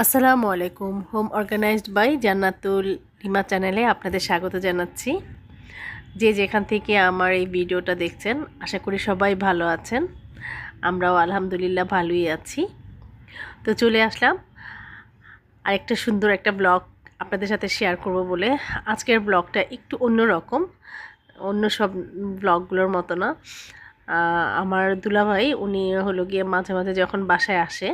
আসসালামু আলাইকুম। Home organised by জান্নাতুল রিমা চ্যানেলে আপনাদের স্বাগত জানাচ্ছি। যে যেখান থেকে আমার এই ভিডিওটা দেখছেন, আশা করি সবাই ভালো আছেন। আমরাও আলহামদুলিল্লাহ ভালোই আছি। তো চলে আসলাম আরেকটা সুন্দর একটা ব্লগ আপনাদের সাথে শেয়ার করব বলে। আজকের ব্লগটা একটু অন্যরকম, অন্য সব ব্লগগুলোর মতো না। আমার দুলাভাই উনি হলো গিয়ে মাঝে মাঝে যখন বাসায় আসে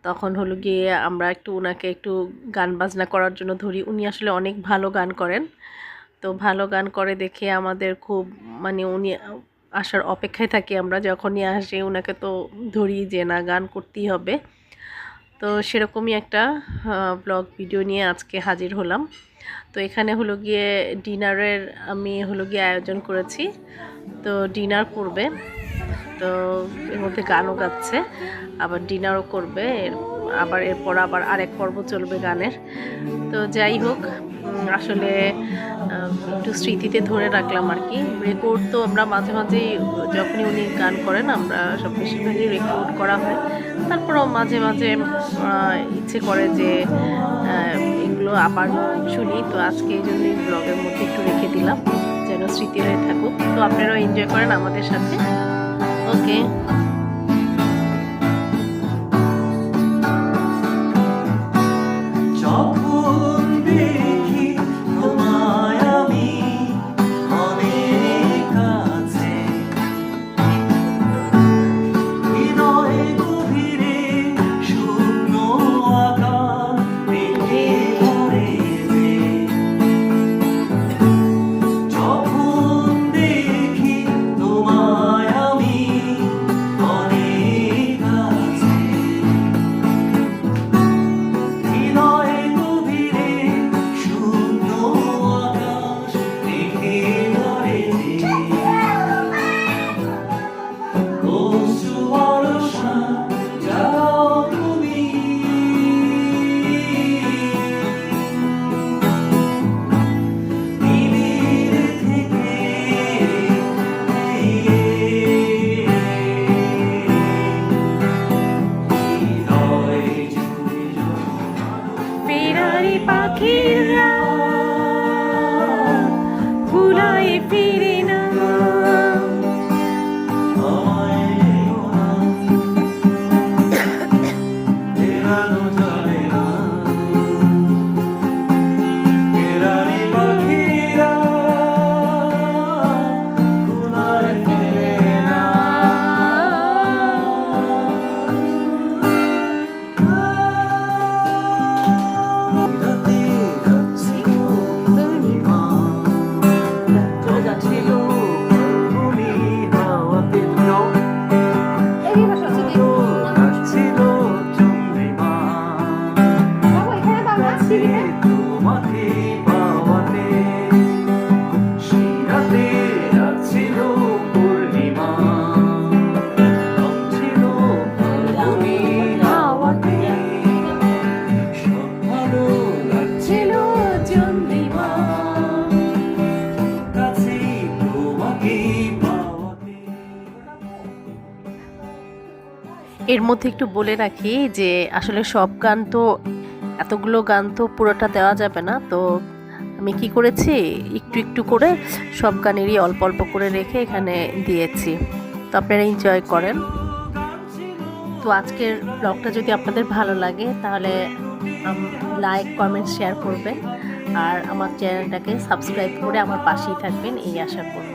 তখন হলো গিয়ে আমরা একটু ওনাকে একটু গান বাজনা করার জন্য ধরি। উনি আসলে অনেক ভালো গান করেন। তো ভালো গান করে দেখে আমাদের খুব মানে উনি আসার অপেক্ষায় থাকি আমরা। যখনই আসে ওনাকে তো ধরি যে না গান করতেই হবে। তো সেরকমই একটা ব্লগ ভিডিও নিয়ে আজকে হাজির হলাম। তো এখানে হলো গিয়ে ডিনারের আমি হলো গিয়ে আয়োজন করেছি। তো ডিনার করবে, তো এর মধ্যে গানও গাচ্ছে, আবার ডিনারও করবে, আবার এরপর আবার আরেক পর্ব চলবে গানের। তো যাই হোক, আসলে একটু স্মৃতিতে ধরে রাখলাম আর কি। রেকর্ড তো আমরা মাঝে মাঝেই যখনই উনি গান করেন আমরা সব বেশিরভাগই রেকর্ড করা হয়। তারপরেও মাঝে মাঝে ইচ্ছে করে যে এগুলো আবার শুনি। তো আজকে এই জন্যই ব্লগের মধ্যে একটু রেখে দিলাম যেন স্মৃতি হয়ে থাকুক। তো আপনারাও এনজয় করেন আমাদের সাথে। ওকে। পাখিরা ভুলায় ফিরে না, এর মধ্যে একটু বলে রাখি যে আসলে সব গান তো, এতগুলো গান তো পুরোটা দেওয়া যাবে না। তো আমি কি করেছি, একটু একটু করে সব গানেরই অল্প অল্প করে রেখে এখানে দিয়েছি। তো আপনারা এনজয় করেন। তো আজকের ব্লগটা যদি আপনাদের ভালো লাগে তাহলে লাইক কমেন্ট শেয়ার করবেন, আর আমার চ্যানেলটাকে সাবস্ক্রাইব করে আমার পাশেই থাকবেন এই আশা করব।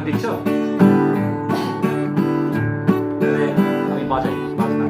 দেখছো? আমি বাজাই বাজনা।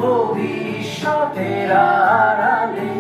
ভবিষ্যতের আড়ালে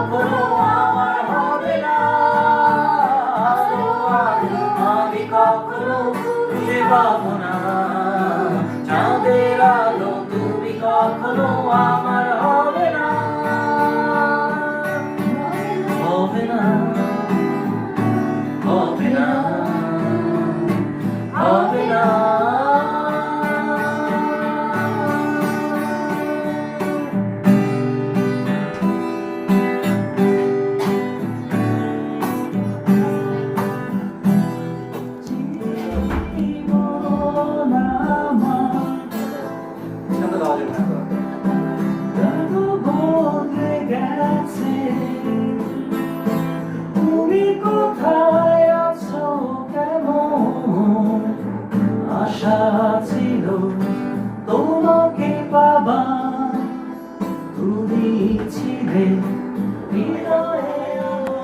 কখনো আমার হবে না, আমি কখনো খুঁজে পাবো না, চাঁদের আলো তুমি কখনো আমার হবে না, হবে না, হবে না, হবে না। এখানটা দেওয়া যাবে না। বদলে গেছে, তুমি কোথায় আছো কেমন, আশা ছিল তোমাকে পাবার, তুমি ছিলে হৃদয়ে আমার।